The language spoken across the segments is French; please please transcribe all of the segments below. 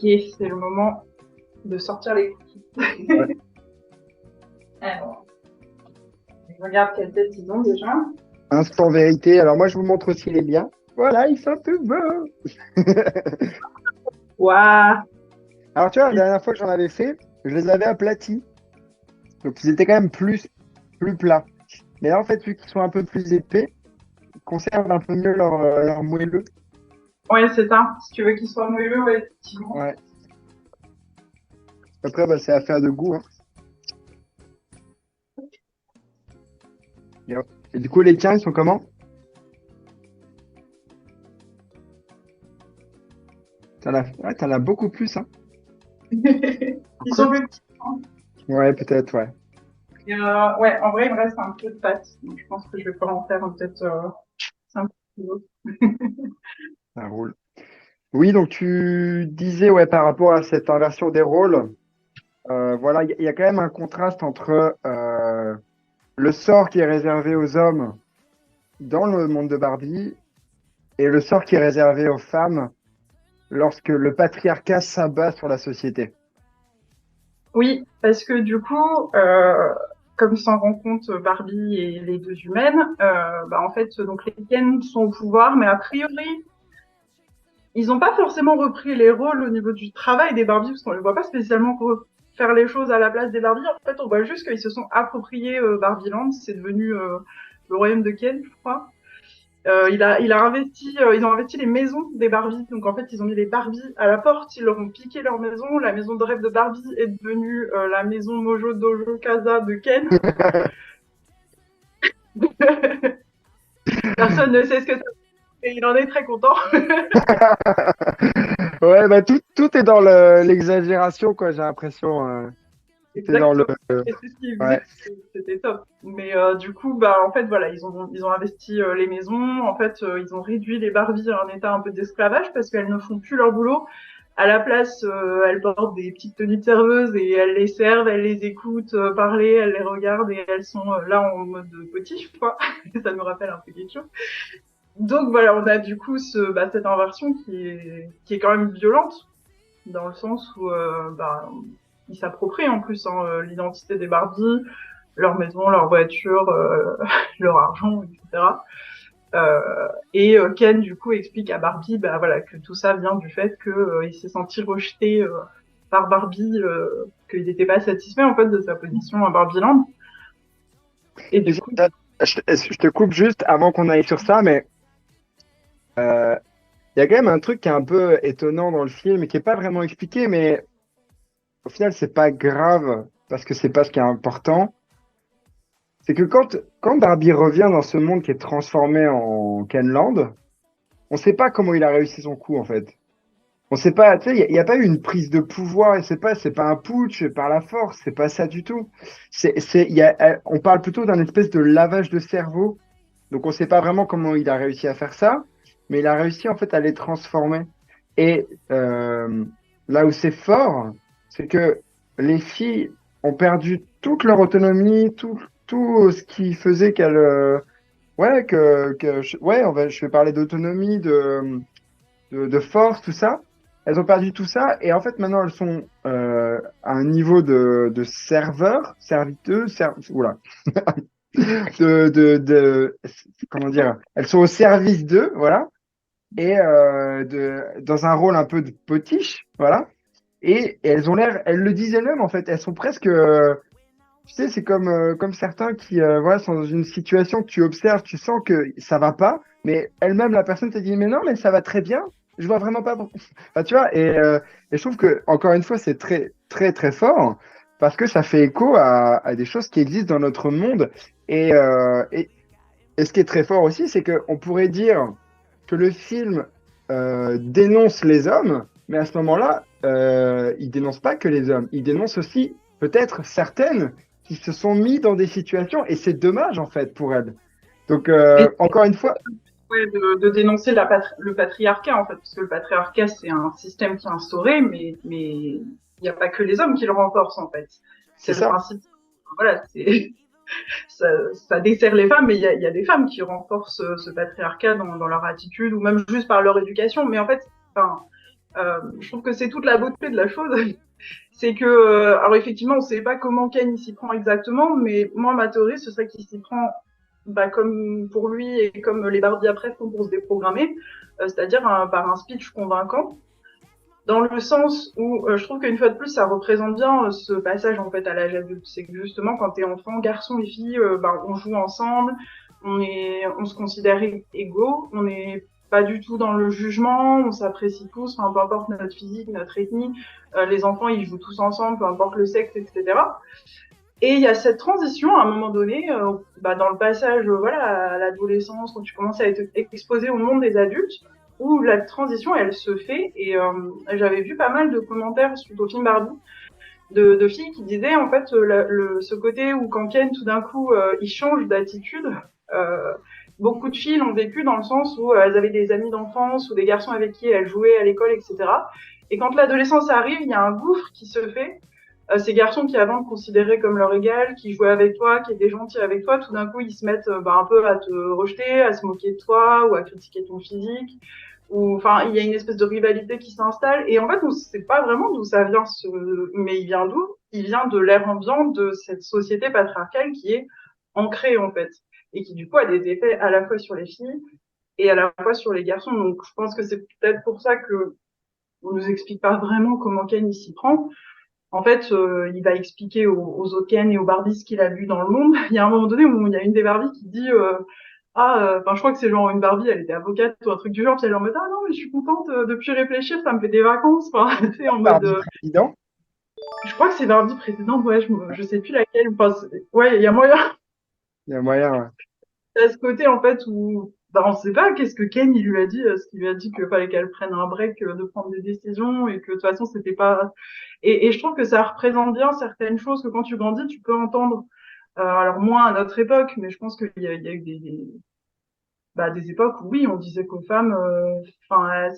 Ok, c'est le moment de sortir les cookies. Ouais. Alors, je regarde quelle tête ils ont déjà. Instant vérité. Alors moi, je vous montre aussi les liens. Voilà, ils sont tout beaux. Waouh. Alors tu vois, la dernière fois que j'en avais fait, je les avais aplatis. Donc ils étaient quand même plus plats. Mais là, en fait, vu qu'ils sont un peu plus épais, ils conservent un peu mieux leur moelleux. Ouais, c'est ça. Si tu veux qu'ils soient moelleux, ouais, effectivement. Ouais. Après, bah, c'est affaire de goût, hein. Et, et du coup, les tiens, ils sont comment? T'en as beaucoup plus, hein. Ils sont Cool. plus petits, hein. Ouais, peut-être, ouais. Et, ouais, en vrai, il me reste un peu de pâte. Donc, je pense que je vais pas en faire peut-être 5 kilos. Ça roule. Oui, donc tu disais, ouais, par rapport à cette inversion des rôles, voilà, il y a quand même un contraste entre le sort qui est réservé aux hommes dans le monde de Barbie et le sort qui est réservé aux femmes lorsque le patriarcat s'abat sur la société. Oui, parce que du coup, comme s'en rend compte Barbie et les deux humaines, bah en fait, donc les Ken sont au pouvoir, mais a priori, ils n'ont pas forcément repris les rôles au niveau du travail des Barbies, parce qu'on les voit pas spécialement faire les choses à la place des Barbies. En fait, on voit juste qu'ils se sont appropriés Barbieland, c'est devenu le royaume de Ken, je crois. Ils ont investi les maisons des Barbies. Donc en fait, ils ont mis les Barbies à la porte, ils leur ont piqué leur maison. La maison de rêve de Barbie est devenue la maison Mojo Dojo Casa de Ken. Personne ne sait ce que ça fait et il en est très content. Ouais, bah tout est dans l'exagération, quoi, j'ai l'impression. Tout est dans le. Exactement. Et c'est ce qui faisait Ouais. que c'était top. Mais du coup, bah en fait, voilà, ils ont investi les maisons. En fait, ils ont réduit les Barbies à un état un peu d'esclavage parce qu'elles ne font plus leur boulot. À la place, elles portent des petites tenues de serveuse et elles les servent, elles les écoutent parler, elles les regardent et elles sont là en mode potiche, quoi. Ça nous rappelle un peu quelque chose. Donc voilà, on a du coup cette inversion qui est quand même violente dans le sens où ils s'approprient en plus l'identité des Barbies, leur maison, leur voiture, leur argent, etc. Ken du coup explique à Barbie bah voilà que tout ça vient du fait que il s'est senti rejeté par Barbie, qu'il n'était pas satisfait en fait de sa position à Barbieland. Et Et du coup, je te coupe juste avant qu'on aille sur ça, mais euh, il y a quand même un truc qui est un peu étonnant dans le film et qui est pas vraiment expliqué, mais au final, c'est pas grave parce que c'est pas ce qui est important. C'est que quand Barbie revient dans ce monde qui est transformé en Kenland, on sait pas comment il a réussi son coup, en fait. On sait pas, tu sais, il y a pas eu une prise de pouvoir, et c'est pas un putsch par la force, c'est pas ça du tout. On parle plutôt d'un espèce de lavage de cerveau. Donc on sait pas vraiment comment il a réussi à faire ça, mais il a réussi en fait à les transformer. Et là où c'est fort, c'est que les filles ont perdu toute leur autonomie, tout ce qui faisait qu'elles, ouais, je vais parler d'autonomie, de force, tout ça. Elles ont perdu tout ça et en fait maintenant elles sont à un niveau de serveur, serviteuse, oula, comment dire, elles sont au service d'eux, voilà, et dans un rôle un peu de potiche, voilà. Et elles ont l'air, elles le disent elles-mêmes en fait, elles sont presque, tu sais, c'est comme certains qui voilà, sont dans une situation que tu observes, tu sens que ça va pas, mais elle-même, la personne te dit, mais non, mais ça va très bien, je vois vraiment pas. Enfin, tu vois, et je trouve que, encore une fois, c'est très, très, très fort parce que ça fait écho à des choses qui existent dans notre monde. Et, euh, et, et ce qui est très fort aussi, c'est qu'on pourrait dire que le film dénonce les hommes, mais à ce moment-là, il dénonce pas que les hommes, il dénonce aussi peut-être certaines qui se sont mis dans des situations, et c'est dommage en fait pour elles. Donc et encore une fois, ouais, de dénoncer le patriarcat en fait, parce que le patriarcat c'est un système qui est instauré, mais il n'y a pas que les hommes qui le renforcent en fait. c'est C'est le ça. principe. Voilà, c'est ça dessert les femmes, mais il y a des femmes qui renforcent ce patriarcat dans leur attitude ou même juste par leur éducation. Mais en fait, enfin, Je trouve que c'est toute la beauté de la chose. C'est que, alors effectivement, on sait pas comment Ken il s'y prend exactement, mais moi, ma théorie, ce serait qu'il s'y prend comme pour lui et comme les Barbie après font pour se déprogrammer, c'est-à-dire par un speech convaincant, dans le sens où je trouve qu'une fois de plus, ça représente bien ce passage en fait à l'âge adulte. C'est que justement, quand t'es enfant, garçon et fille, on joue ensemble, on se considère égaux, on n'est pas du tout dans le jugement, on s'apprécie tous, enfin, peu importe notre physique, notre ethnie, les enfants ils jouent tous ensemble, peu importe le sexe, etc. Et il y a cette transition à un moment donné, dans le passage voilà, à l'adolescence, quand tu commences à être exposé au monde des adultes, où la transition elle se fait. Et j'avais vu pas mal de commentaires suite au film Barbie de filles qui disaient en fait ce côté où quand Ken tout d'un coup il change d'attitude. Euh, Beaucoup de filles l'ont vécu dans le sens où elles avaient des amis d'enfance ou des garçons avec qui elles jouaient à l'école, etc. Et quand l'adolescence arrive, il y a un gouffre qui se fait. Ces garçons qui avant te considéraient comme leur égal, qui jouaient avec toi, qui étaient gentils avec toi, tout d'un coup ils se mettent un peu à te rejeter, à se moquer de toi ou à critiquer ton physique. Ou enfin il y a une espèce de rivalité qui s'installe. Et en fait on sait pas vraiment d'où ça vient, mais il vient d'où? Il vient de l'ère ambiante de cette société patriarcale qui est ancrée en fait et qui du coup a des effets à la fois sur les filles et à la fois sur les garçons. Donc je pense que c'est peut-être pour ça que on nous explique pas vraiment comment Ken il s'y prend. En fait, il va expliquer aux autres Ken et aux Barbies ce qu'il a vu dans le monde. Il y a un moment donné où il y a une des Barbies qui dit je crois que c'est genre une Barbie, elle était avocate ou un truc du genre, puis elle est en mode ah non mais je suis contente depuis réfléchir, ça me fait des vacances. Enfin, tu sais en mode Barbie président. je crois que c'est Barbie précédente, ouais, je sais plus laquelle. Enfin, ouais, il y a moyen Il y a moyen. Ouais. à ce côté en fait où on sait pas qu'est-ce que Ken il lui a dit, ce qu'il lui a dit qu'il fallait qu'elle prenne un break de prendre des décisions et que de toute façon c'était pas. Et je trouve que ça représente bien certaines choses que quand tu grandis tu peux entendre. Alors moins à notre époque, mais je pense qu'il y a eu des époques où oui, on disait qu'aux femmes,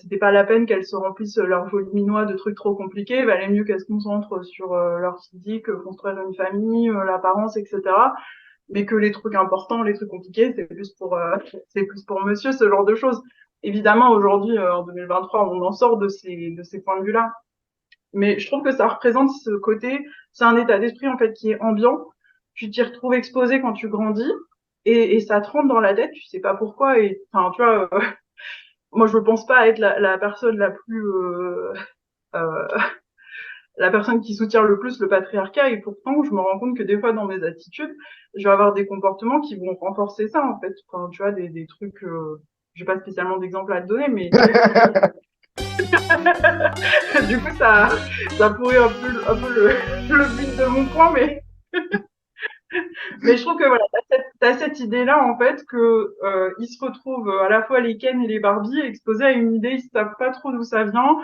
c'était pas la peine qu'elles se remplissent leur joli minois de trucs trop compliqués, il valait mieux qu'elles se concentrent sur leur physique, construire une famille, l'apparence, etc. Mais que les trucs importants, les trucs compliqués, c'est plus pour monsieur, ce genre de choses. Évidemment, aujourd'hui, en 2023, on en sort de ces points de vue-là. Mais je trouve que ça représente ce côté, c'est un état d'esprit en fait qui est ambiant. Tu t'y retrouves exposé quand tu grandis et ça te rentre dans la tête, tu sais pas pourquoi. Et enfin, tu vois, moi je ne pense pas être la personne la plus euh, la personne qui soutient le plus le patriarcat et pourtant je me rends compte que des fois dans mes attitudes, je vais avoir des comportements qui vont renforcer ça en fait. Enfin, tu vois, des trucs, j'ai pas spécialement d'exemple à te donner, mais du coup ça pourrait un peu le but de mon point, mais je trouve que voilà, t'as cette idée-là en fait que ils se retrouvent à la fois les Ken et les Barbie exposés à une idée, ils savent pas trop d'où ça vient,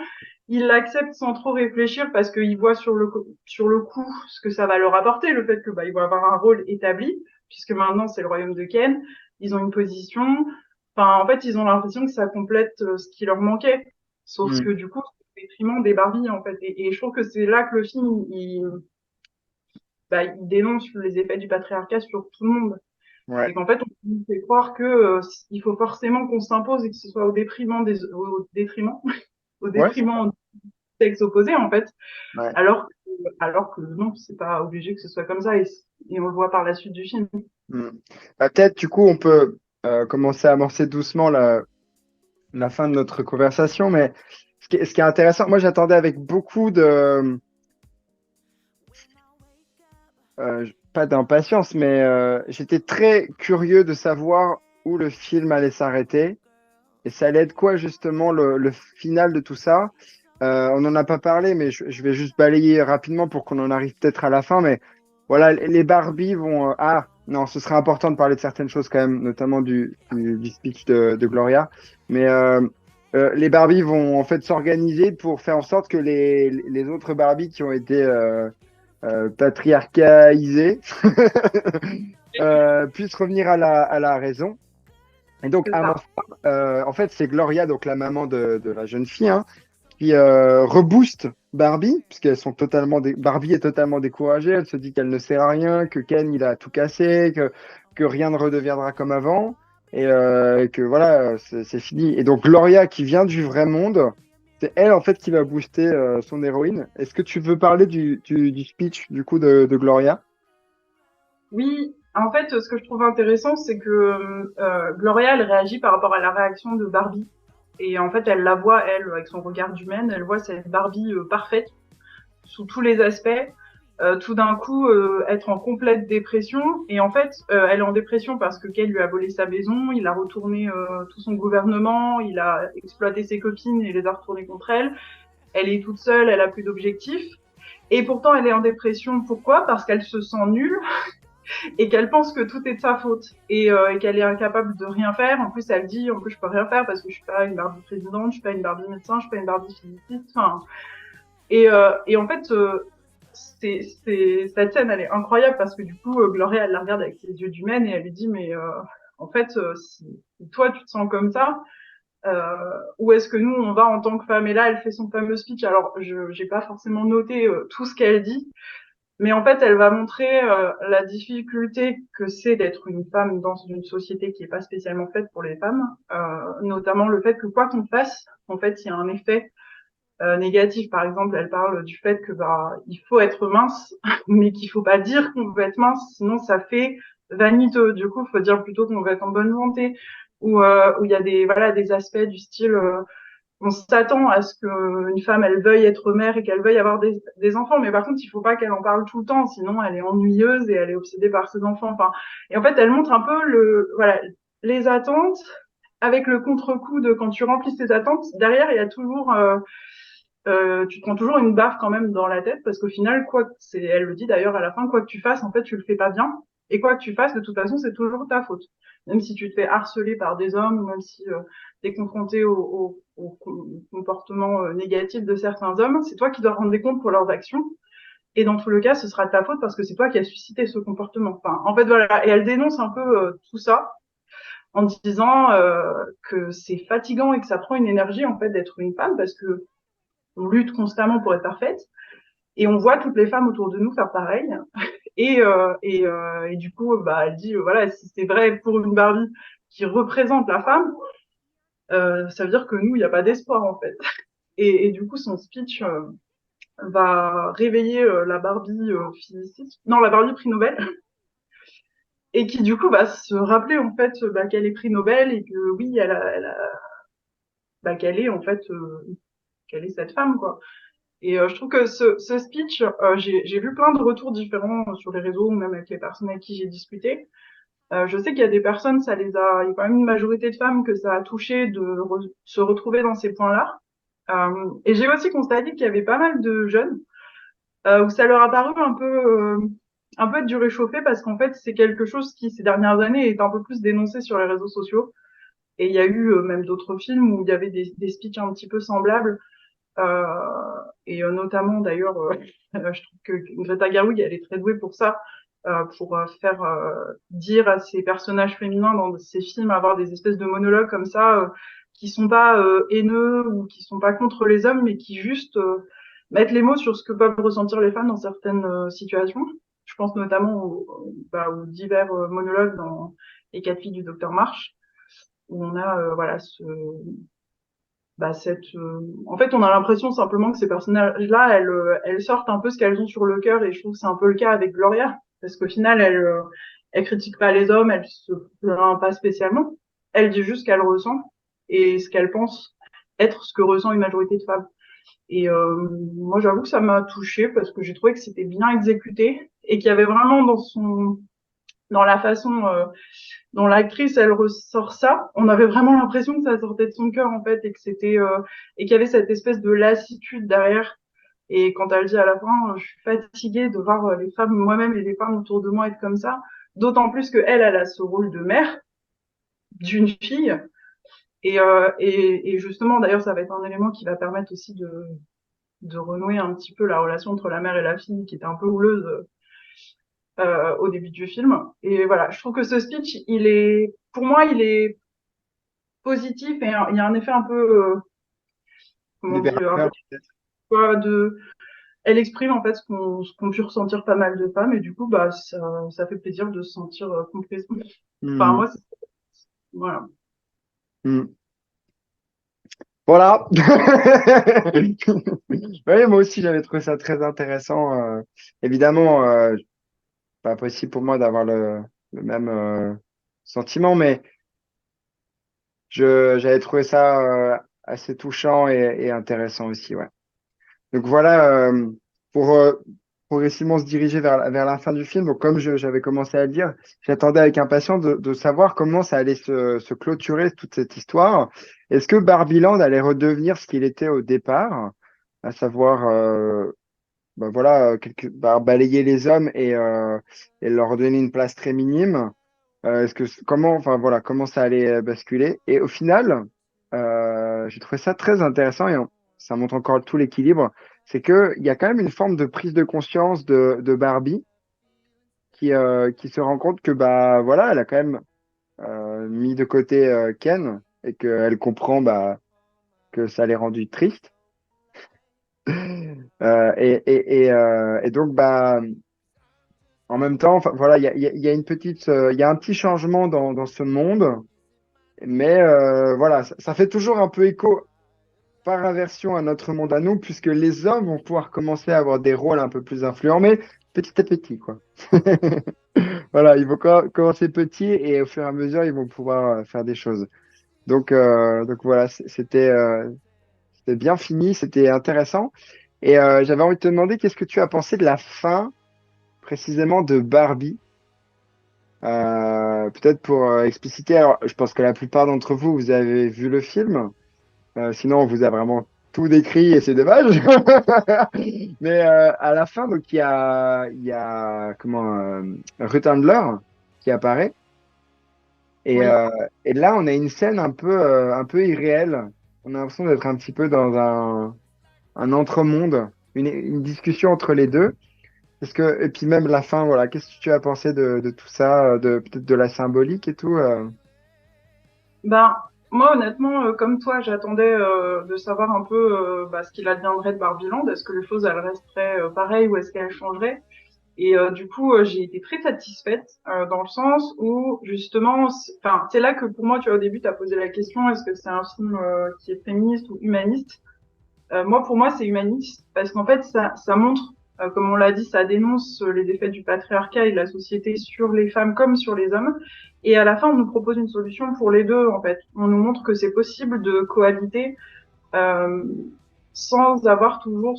ils l'acceptent sans trop réfléchir parce qu'ils voient sur le coup ce que ça va leur apporter, le fait que ils vont avoir un rôle établi puisque maintenant c'est le royaume de Ken, ils ont une position, enfin en fait ils ont l'impression que ça complète ce qui leur manquait, sauf Mm. que du coup c'est au détriment des Barbie en fait, et je trouve que c'est là que le film il dénonce les effets du patriarcat sur tout le monde. Ouais. C'est qu'en fait, on nous fait croire que il faut forcément qu'on s'impose et que ce soit au Ouais, c'est détriment du sexe opposé, en fait. ouais. Alors que non, c'est pas obligé que ce soit comme ça et on le voit par la suite du film. Mm. Peut-être, du coup, on peut commencer à amorcer doucement la fin de notre conversation, mais ce qui est intéressant, moi j'attendais avec beaucoup de, pas d'impatience, mais j'étais très curieux de savoir où le film allait s'arrêter et ça allait être quoi justement le final de tout ça. On n'en a pas parlé, mais je vais juste balayer rapidement pour qu'on en arrive peut-être à la fin, mais voilà, les Barbie vont... ah, non, ce serait important de parler de certaines choses quand même, notamment du speech de Gloria. Mais les Barbie vont en fait s'organiser pour faire en sorte que les autres Barbie qui ont été patriarcaisées puissent revenir à la raison. Et donc, C'est à la ça. fin, en fait, c'est Gloria, donc la maman de la jeune fille, hein, qui rebooste Barbie, puisqu'elles sont Barbie est totalement découragée, elle se dit qu'elle ne sert à rien, que Ken il a tout cassé, que rien ne redeviendra comme avant, et que voilà, c'est fini. Et donc Gloria qui vient du vrai monde, c'est elle en fait qui va booster son héroïne. Est-ce que tu veux parler du speech du coup de Gloria? Oui, en fait, ce que je trouve intéressant, c'est que Gloria, elle réagit par rapport à la réaction de Barbie. Et en fait, elle la voit, elle, avec son regard d'humaine, elle voit cette Barbie parfaite sous tous les aspects, tout d'un coup être en complète dépression. Et en fait, elle est en dépression parce que Ken lui a volé sa maison, il a retourné tout son gouvernement, il a exploité ses copines et les a retournées contre elle. Elle est toute seule, elle a plus d'objectifs. Et pourtant, elle est en dépression. Pourquoi? Parce qu'elle se sent nulle et qu'elle pense que tout est de sa faute et qu'elle est incapable de rien faire. En plus, elle dit, en plus, je peux rien faire parce que je suis pas une Barbie présidente, je suis pas une Barbie médecin, je suis pas une Barbie physiciste. Enfin, et en fait, cette scène, elle est incroyable parce que du coup, Gloria, elle la regarde avec ses yeux d'humaine et elle lui dit, mais en fait, si toi, tu te sens comme ça, où est-ce que nous, on va en tant que femme? Et là, elle fait son fameux speech. Alors, je j'ai pas forcément noté tout ce qu'elle dit, mais en fait, elle va montrer la difficulté que c'est d'être une femme dans une société qui est pas spécialement faite pour les femmes, notamment le fait que quoi qu'on fasse, en fait, il y a un effet négatif. Par exemple, elle parle du fait que bah il faut être mince, mais qu'il faut pas dire qu'on veut être mince, sinon ça fait vaniteux. Du coup, il faut dire plutôt qu'on veut être en bonne santé, ou où il y a des voilà des aspects du style on s'attend à ce qu'une femme elle veuille être mère et qu'elle veuille avoir des enfants, mais par contre il faut pas qu'elle en parle tout le temps, sinon elle est ennuyeuse et elle est obsédée par ses enfants. Enfin, et en fait elle montre un peu le voilà les attentes avec le contre-coup de quand tu remplis tes attentes, derrière il y a toujours tu te prends toujours une baffe quand même dans la tête parce qu'au final, elle le dit d'ailleurs à la fin, quoi que tu fasses, en fait, tu le fais pas bien. Et quoi que tu fasses, de toute façon, c'est toujours ta faute. Même si tu te fais harceler par des hommes, ou même si tu es confronté au comportement négatif de certains hommes, c'est toi qui dois rendre des comptes pour leurs actions. Et dans tout le cas, ce sera ta faute parce que c'est toi qui as suscité ce comportement. Enfin, en fait, voilà. Et elle dénonce un peu tout ça en disant que c'est fatigant et que ça prend une énergie en fait d'être une femme parce que on lutte constamment pour être parfaite et on voit toutes les femmes autour de nous faire pareil et du coup bah elle dit voilà si c'est vrai pour une Barbie qui représente la femme ça veut dire que nous il n'y a pas d'espoir en fait et du coup son speech va réveiller la Barbie physiciste non la Barbie prix Nobel et qui du coup va se rappeler en fait bah, qu'elle est prix Nobel et que oui bah, qu'elle est en fait qu'elle est cette femme quoi. Et je trouve que ce speech, j'ai vu plein de retours différents sur les réseaux ou même avec les personnes avec qui j'ai discuté. Je sais qu'il y a des personnes, il y a quand même une majorité de femmes que ça a touché de se retrouver dans ces points-là. Et j'ai aussi constaté qu'il y avait pas mal de jeunes où ça leur a paru un peu du réchauffé parce qu'en fait c'est quelque chose qui ces dernières années est un peu plus dénoncé sur les réseaux sociaux. Et il y a eu même d'autres films où il y avait des speeches un petit peu semblables euh, et notamment d'ailleurs, je trouve que Greta Gerwig, elle est très douée pour ça, pour faire dire à ces personnages féminins dans ces films, avoir des espèces de monologues comme ça, qui sont pas haineux ou qui sont pas contre les hommes, mais qui juste mettent les mots sur ce que peuvent ressentir les femmes dans certaines situations. Je pense notamment aux divers monologues dans Les quatre filles du docteur March, où on a voilà en fait on a l'impression simplement que ces personnages là elles sortent un peu ce qu'elles ont sur le cœur et je trouve que c'est un peu le cas avec Gloria parce qu'au final elle critique pas les hommes, elle se plaint pas spécialement, elle dit juste ce qu'elle ressent et ce qu'elle pense être ce que ressent une majorité de femmes et moi j'avoue que ça m'a touchée parce que j'ai trouvé que c'était bien exécuté et qu'il y avait vraiment dans la façon dont l'actrice elle ressort ça, on avait vraiment l'impression que ça sortait de son cœur en fait et que c'était et qu'il y avait cette espèce de lassitude derrière. Et quand elle dit à la fin, je suis fatiguée de voir les femmes moi-même et les femmes autour de moi être comme ça, d'autant plus que elle a ce rôle de mère d'une fille et justement d'ailleurs ça va être un élément qui va permettre aussi de renouer un petit peu la relation entre la mère et la fille qui était un peu houleuse au début du film. Et voilà, je trouve que ce speech, pour moi, il est positif et il y a un effet un peu, comment on dit, un peu Libérateur, peut-être. elle exprime en fait ce qu'ont pu ressentir pas mal de femmes et du coup, bah, ça fait plaisir de se sentir comprise. Enfin, Hmm, moi, voilà. hmm. Voilà. Oui, moi aussi, j'avais trouvé ça très intéressant. Évidemment, pas possible pour moi d'avoir le même sentiment, mais j'avais trouvé ça assez touchant et intéressant aussi, ouais. Donc voilà, pour progressivement se diriger vers la fin du film, donc comme j'avais commencé à le dire, j'attendais avec impatience de savoir comment ça allait se clôturer toute cette histoire. Est-ce que Barbieland allait redevenir ce qu'il était au départ, à savoir ben voilà, balayer les hommes et leur donner une place très minime. Comment, enfin voilà, comment ça allait basculer. Et au final, j'ai trouvé ça très intéressant ça montre encore tout l'équilibre. C'est que il y a quand même une forme de prise de conscience de Barbie qui se rend compte que bah voilà, elle a quand même mis de côté Ken et qu'elle comprend bah, que ça l'ait rendu triste. Et donc bah en même temps, enfin, voilà, il y a une petite, il y a un petit changement dans ce monde. Mais voilà, ça fait toujours un peu écho par inversion à notre monde à nous, puisque les hommes vont pouvoir commencer à avoir des rôles un peu plus influents, mais petit à petit, quoi. Voilà, ils vont commencer petits et au fur et à mesure, ils vont pouvoir faire des choses. Donc voilà, c'était bien fini, c'était intéressant. Et j'avais envie de te demander, qu'est-ce que tu as pensé de la fin, précisément de Barbie? Peut-être pour expliciter, alors je pense que la plupart d'entre vous, vous avez vu le film. Sinon, on vous a vraiment tout décrit et c'est dommage. Mais à la fin, donc il y a comment, Ruth Handler qui apparaît. Et, Oui. euh, et là, on a une scène un peu irréelle. On a l'impression d'être un petit peu dans un entre-monde, une discussion entre les deux. Et puis même la fin, voilà, qu'est-ce que tu as pensé de tout ça, peut-être de la symbolique et tout Ben, moi, honnêtement, comme toi, j'attendais de savoir un peu bah, ce qu'il adviendrait de Barbieland. Est-ce que les choses, elles resteraient pareilles ou est-ce qu'elles changeraient? Et du coup, j'ai été très satisfaite dans le sens où, justement, enfin, c'est là que pour moi, tu vois, au début, tu as posé la question, est-ce que c'est un film qui est féministe ou humaniste? Moi, pour moi, c'est humaniste parce qu'en fait, ça montre, comme on l'a dit, ça dénonce les effets du patriarcat et de la société sur les femmes comme sur les hommes. Et à la fin, on nous propose une solution pour les deux, en fait. On nous montre que c'est possible de cohabiter euh, sans avoir toujours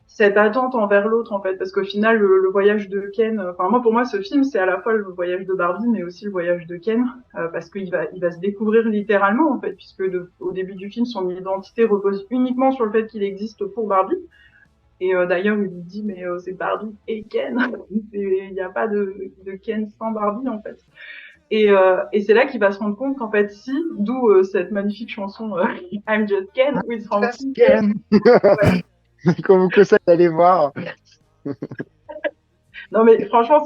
cette attente envers l'autre, en fait. Parce qu'au final, le voyage de Ken, enfin, moi, pour moi, ce film, c'est à la fois le voyage de Barbie, mais aussi le voyage de Ken, parce il va se découvrir littéralement, en fait, puisque au début du film, son identité repose uniquement sur le fait qu'il existe pour Barbie. Et d'ailleurs, il lui dit, mais c'est Barbie et Ken. Il n'y a pas de Ken sans Barbie, en fait. Et c'est là qu'il va se rendre compte qu'en fait, si, d'où cette magnifique chanson I'm Just Ken, où il se rend Just compte que, Ken. ouais. Qu'on vous conseille d'aller voir. Non mais franchement,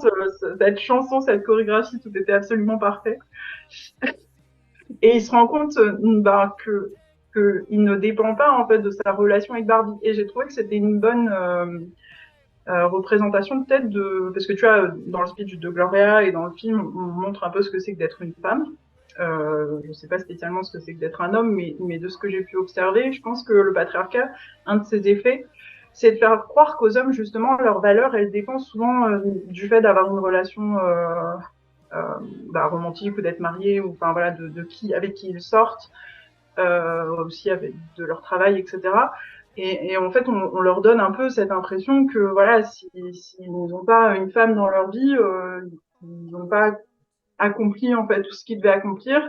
cette chanson, cette chorégraphie, tout était absolument parfait. Et il se rend compte bah, que il ne dépend pas en fait de sa relation avec Barbie. Et j'ai trouvé que c'était une bonne représentation peut-être de parce que tu vois dans le speech de Gloria et dans le film, on montre un peu ce que c'est que d'être une femme. Je sais pas spécialement ce que c'est que d'être un homme, mais de ce que j'ai pu observer, je pense que le patriarcat, un de ses effets, c'est de faire croire qu'aux hommes justement leur valeur, elle dépend souvent du fait d'avoir une relation euh, bah, romantique ou d'être marié ou enfin voilà de qui avec qui ils sortent aussi avec de leur travail etc et en fait on leur donne un peu cette impression que voilà s'ils n'ont pas une femme dans leur vie ils n'ont pas accompli en fait tout ce qu'ils devaient accomplir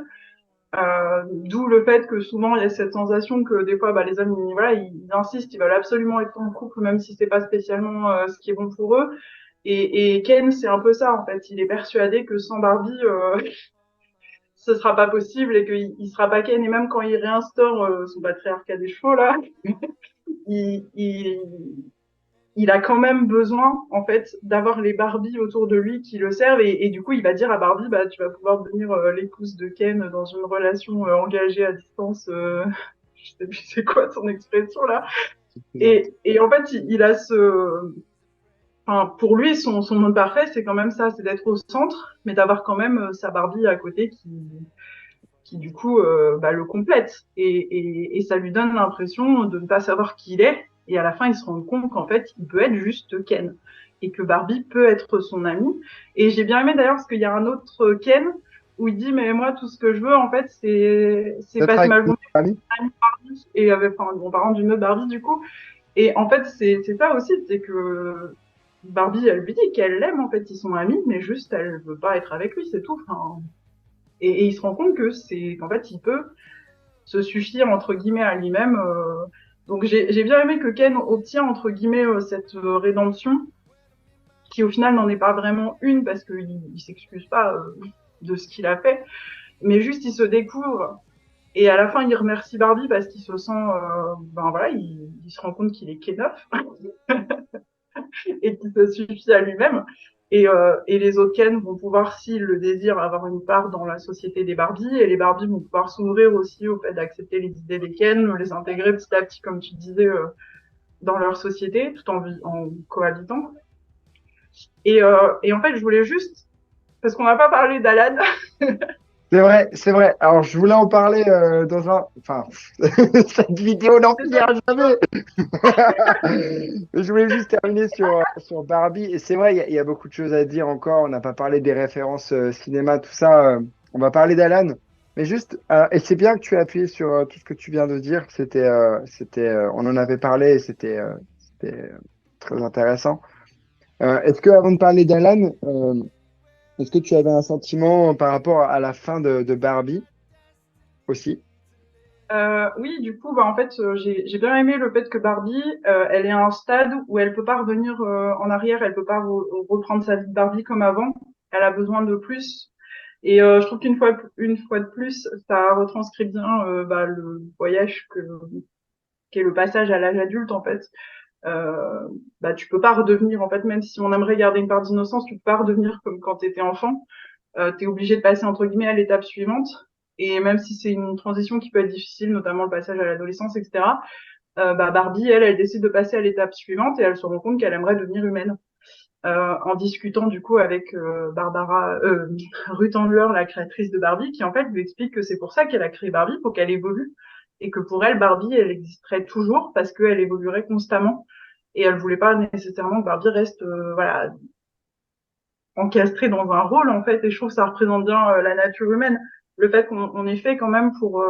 d'où le fait que souvent il y a cette sensation que des fois bah, les hommes voilà ils insistent ils veulent absolument être en couple même si c'est pas spécialement ce qui est bon pour eux et Ken c'est un peu ça en fait il est persuadé que sans Barbie ce sera pas possible et qu'il sera pas Ken et même quand il réinstaure son patriarcat des chevaux là il, il, il a quand même besoin en fait d'avoir les Barbies autour de lui qui le servent et du coup il va dire à Barbie bah tu vas pouvoir devenir l'épouse de Ken dans une relation engagée à distance je sais plus c'est quoi son expression là et en fait il a ce enfin pour lui son monde parfait c'est quand même ça c'est d'être au centre mais d'avoir quand même sa Barbie à côté qui du coup le complète et ça lui donne l'impression de ne pas savoir qui il est et à la fin il se rend compte qu'en fait il peut être juste Ken et que Barbie peut être son amie et j'ai bien aimé d'ailleurs parce qu'il y a un autre Ken où il dit mais moi tout ce que je veux en fait c'est Peut-être passer avec ma une journée famille. avec Barbie et avec enfin en parlant d'une autre Barbie du coup et en fait c'est ça aussi c'est que Barbie elle lui dit qu'elle l'aime en fait ils sont amis mais juste elle veut pas être avec lui c'est tout enfin et il se rend compte que c'est qu'en fait il peut se suffire entre guillemets à lui-même. Donc j'ai bien aimé que Ken obtient entre guillemets cette rédemption qui au final n'en est pas vraiment une parce qu'il il s'excuse pas de ce qu'il a fait, mais juste il se découvre et à la fin il remercie Barbie parce qu'il se sent ben voilà il se rend compte qu'il est Keneuf et qu'il se suffit à lui-même. Et les autres Ken vont pouvoir, s'ils le désirent, avoir une part dans la société des Barbies. Et les Barbies vont pouvoir s'ouvrir aussi au fait d'accepter les idées des Ken, les intégrer petit à petit, comme tu disais, dans leur société, tout en cohabitant. Et en fait, je voulais juste, parce qu'on n'a pas parlé d'Alan. C'est vrai, c'est vrai. Alors, je voulais en parler dans un. Enfin, cette vidéo n'en finira jamais. Je voulais juste terminer sur Barbie. Et c'est vrai, il y a beaucoup de choses à dire encore. On n'a pas parlé des références cinéma, tout ça. On va parler d'Alan. Mais juste, et c'est bien que tu aies appuyé sur tout ce que tu viens de dire. On en avait parlé et c'était très intéressant. Est-ce que, avant de parler d'Alan, est-ce que tu avais un sentiment par rapport à la fin de Barbie aussi? Oui, du coup, bah en fait, j'ai bien aimé le fait que Barbie, elle est à un stade où elle peut pas revenir en arrière, elle peut pas reprendre sa vie de Barbie comme avant. Elle a besoin de plus. Et je trouve une fois de plus, ça retranscrit bien le voyage qu'est le passage à l'âge adulte en fait. Tu peux pas redevenir en fait, même si on aimerait garder une part d'innocence, tu peux pas redevenir comme quand t'étais enfant. T'es obligé de passer entre guillemets à l'étape suivante. Et même si c'est une transition qui peut être difficile, notamment le passage à l'adolescence, etc. Barbie, elle décide de passer à l'étape suivante et elle se rend compte qu'elle aimerait devenir humaine. En discutant du coup avec Ruth Handler, la créatrice de Barbie, qui en fait lui explique que c'est pour ça qu'elle a créé Barbie, pour qu'elle évolue, et que pour elle, Barbie, elle existerait toujours parce qu'elle évoluerait constamment, et elle voulait pas nécessairement que Barbie reste encastrée dans un rôle en fait, et je trouve que ça représente bien la nature humaine, le fait qu'on est fait quand même pour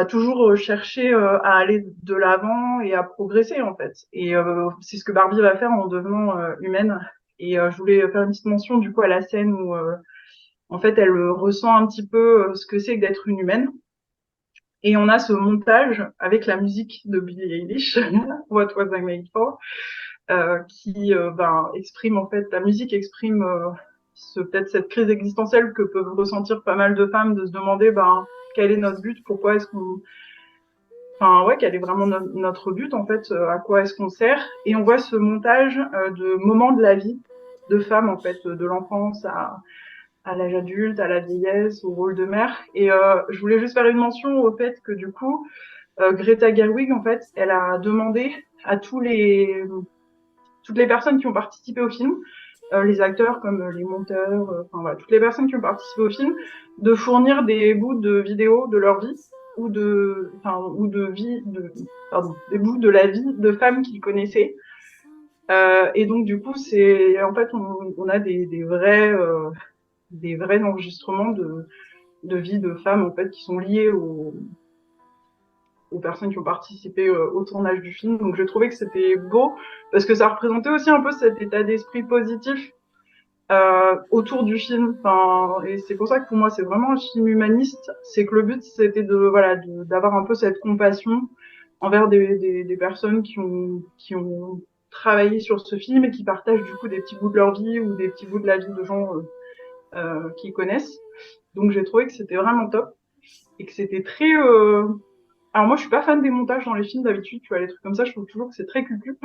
toujours chercher à aller de l'avant et à progresser en fait. Et c'est ce que Barbie va faire en devenant humaine. Et je voulais faire une petite mention du coup à la scène où en fait elle ressent un petit peu ce que c'est que d'être une humaine. Et on a ce montage avec la musique de Billie Eilish, What Was I Made For, qui exprime en fait, la musique exprime peut-être cette crise existentielle que peuvent ressentir pas mal de femmes de se demander quel est notre but, pourquoi est-ce qu'on enfin ouais, quel est vraiment notre but en fait, à quoi est-ce qu'on sert. Et on voit ce montage de moments de la vie de femmes en fait, de l'enfance à l'âge adulte, à la vieillesse, au rôle de mère. Et je voulais juste faire une mention au fait que du coup, Greta Gerwig en fait, elle a demandé à toutes les personnes qui ont participé au film, les acteurs comme les monteurs, enfin voilà, toutes les personnes qui ont participé au film, de fournir des bouts de vidéos de leur vie ou de vie de pardon, des bouts de la vie de femmes qu'ils connaissaient. Et donc du coup, c'est en fait on a des vrais enregistrements de vie de femmes en fait qui sont liés aux personnes qui ont participé au tournage du film. Donc j'ai trouvé que c'était beau parce que ça représentait aussi un peu cet état d'esprit positif autour du film. Enfin, et c'est pour ça que pour moi c'est vraiment un film humaniste. C'est que le but c'était d'avoir un peu cette compassion envers des personnes qui ont travaillé sur ce film et qui partagent du coup des petits bouts de leur vie ou des petits bouts de la vie de gens qu'ils connaissent. Donc j'ai trouvé que c'était vraiment top et que c'était très alors moi je suis pas fan des montages dans les films d'habitude, tu vois les trucs comme ça, je trouve toujours que c'est très cucu.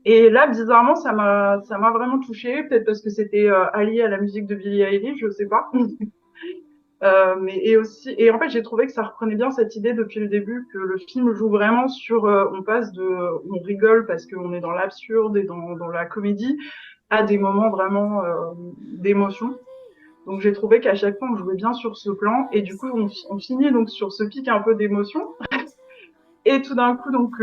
Et là, bizarrement, ça m'a vraiment touchée, peut-être parce que c'était allié à la musique de Billie Eilish, je sais pas. Et en fait, j'ai trouvé que ça reprenait bien cette idée depuis le début que le film joue vraiment sur, on rigole parce qu'on est dans l'absurde et dans la comédie, à des moments vraiment d'émotion. Donc j'ai trouvé qu'à chaque fois on jouait bien sur ce plan et du coup on finit donc sur ce pic un peu d'émotion et tout d'un coup donc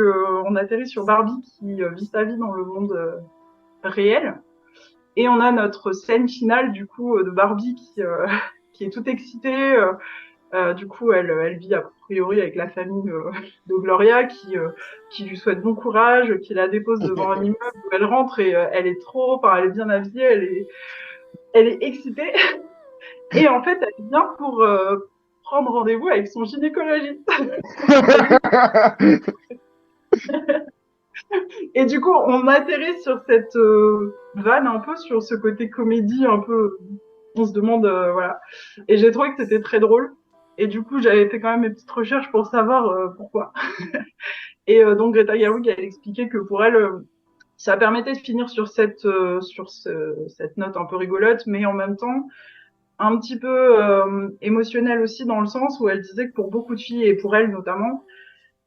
on atterrit sur Barbie qui vit sa vie dans le monde réel et on a notre scène finale du coup de Barbie qui qui est toute excitée. Du coup elle vit a priori avec la famille de Gloria qui lui souhaite bon courage, qui la dépose devant un immeuble où elle rentre et elle est trop, enfin elle est bien habillée, elle est excitée. Et en fait, elle vient pour prendre rendez-vous avec son gynécologiste. Et du coup, on atterrit sur cette vanne un peu, sur ce côté comédie un peu. On se demande, voilà. Et j'ai trouvé que c'était très drôle. Et du coup, j'avais fait quand même mes petites recherches pour savoir pourquoi. Et donc Greta Gerwig, elle expliquait que pour elle, ça permettait de finir sur cette note un peu rigolote, mais en même temps, un petit peu émotionnelle aussi dans le sens où elle disait que pour beaucoup de filles et pour elle notamment,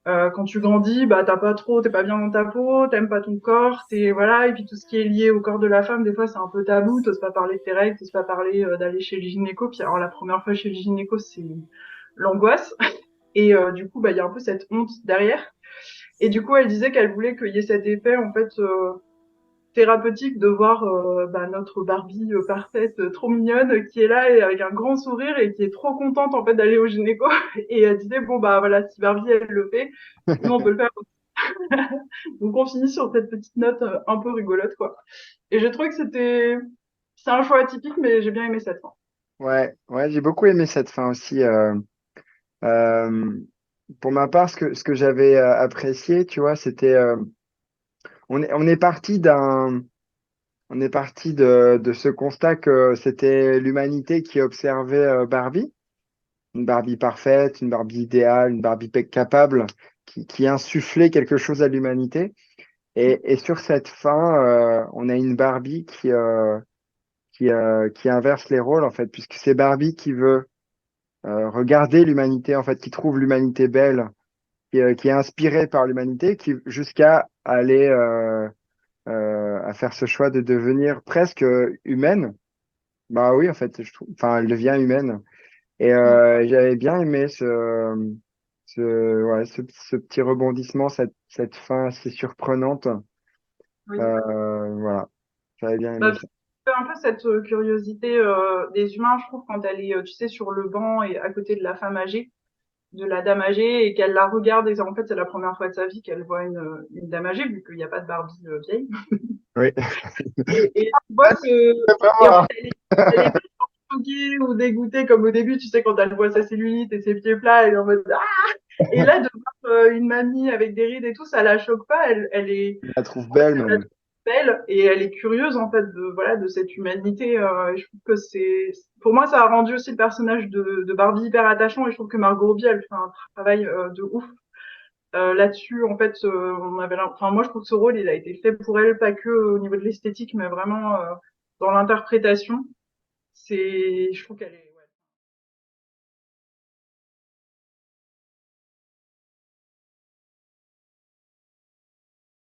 quand tu grandis, bah t'es pas bien dans ta peau, t'aimes pas ton corps, t'es voilà, et puis tout ce qui est lié au corps de la femme, des fois c'est un peu tabou, t'oses pas parler de tes règles, t'oses pas parler d'aller chez le gynéco, puis alors la première fois chez le gynéco c'est l'angoisse, et du coup bah il y a un peu cette honte derrière, et du coup elle disait qu'elle voulait qu'il y ait cet effet en fait thérapeutique de voir bah, notre Barbie parfaite, trop mignonne, qui est là et avec un grand sourire et qui est trop contente en fait d'aller au gynéco. Et elle disait bon bah voilà, si Barbie elle le fait, nous on peut le faire aussi. Donc on finit sur cette petite note un peu rigolote quoi. Et j'ai trouvé que c'est un choix atypique, mais j'ai bien aimé cette fin. Ouais, ouais, j'ai beaucoup aimé cette fin aussi. Euh, pour ma part, ce que j'avais apprécié, tu vois, c'était on est parti on est parti de ce constat que c'était l'humanité qui observait Barbie, une Barbie parfaite, une Barbie idéale, une Barbie capable, qui insufflait quelque chose à l'humanité. Et sur cette fin, on a une Barbie qui inverse les rôles, en fait, puisque c'est Barbie qui veut regarder l'humanité, en fait, qui trouve l'humanité belle, qui est inspirée par l'humanité, qui jusqu'à aller à faire ce choix de devenir presque humaine. Bah oui, en fait, je trouve, enfin, elle devient humaine. Et Mm. j'avais bien aimé ouais, ce petit rebondissement, cette fin assez surprenante. Oui. Voilà, j'avais bien Bah, aimé ça. c'est un peu cette curiosité des humains, je trouve, quand elle est, tu sais, sur le banc et à côté de la femme âgée, de la dame âgée, et qu'elle la regarde. Et en fait, c'est la première fois de sa vie qu'elle voit une dame âgée, vu qu'il n'y a pas de Barbie vieille. Oui. Et tu vois que, C'est pas et en moi. fait, elle est pas choquée ou dégoûtée comme au début, tu sais, quand elle voit sa cellulite et ses pieds plats, elle est en mode, ah! Et là, de voir une mamie avec des rides et tout, ça la choque pas, elle est, Je la trouve en fait, belle elle la même. trouve belle et elle est curieuse, en fait, voilà, de cette humanité, et je trouve que pour moi, ça a rendu aussi le personnage de Barbie hyper attachant et je trouve que Margot Robbie, elle fait un travail de ouf. Là-dessus, en fait, enfin, moi, je trouve que ce rôle, il a été fait pour elle, pas que au niveau de l'esthétique, mais vraiment dans l'interprétation. Je trouve qu'elle est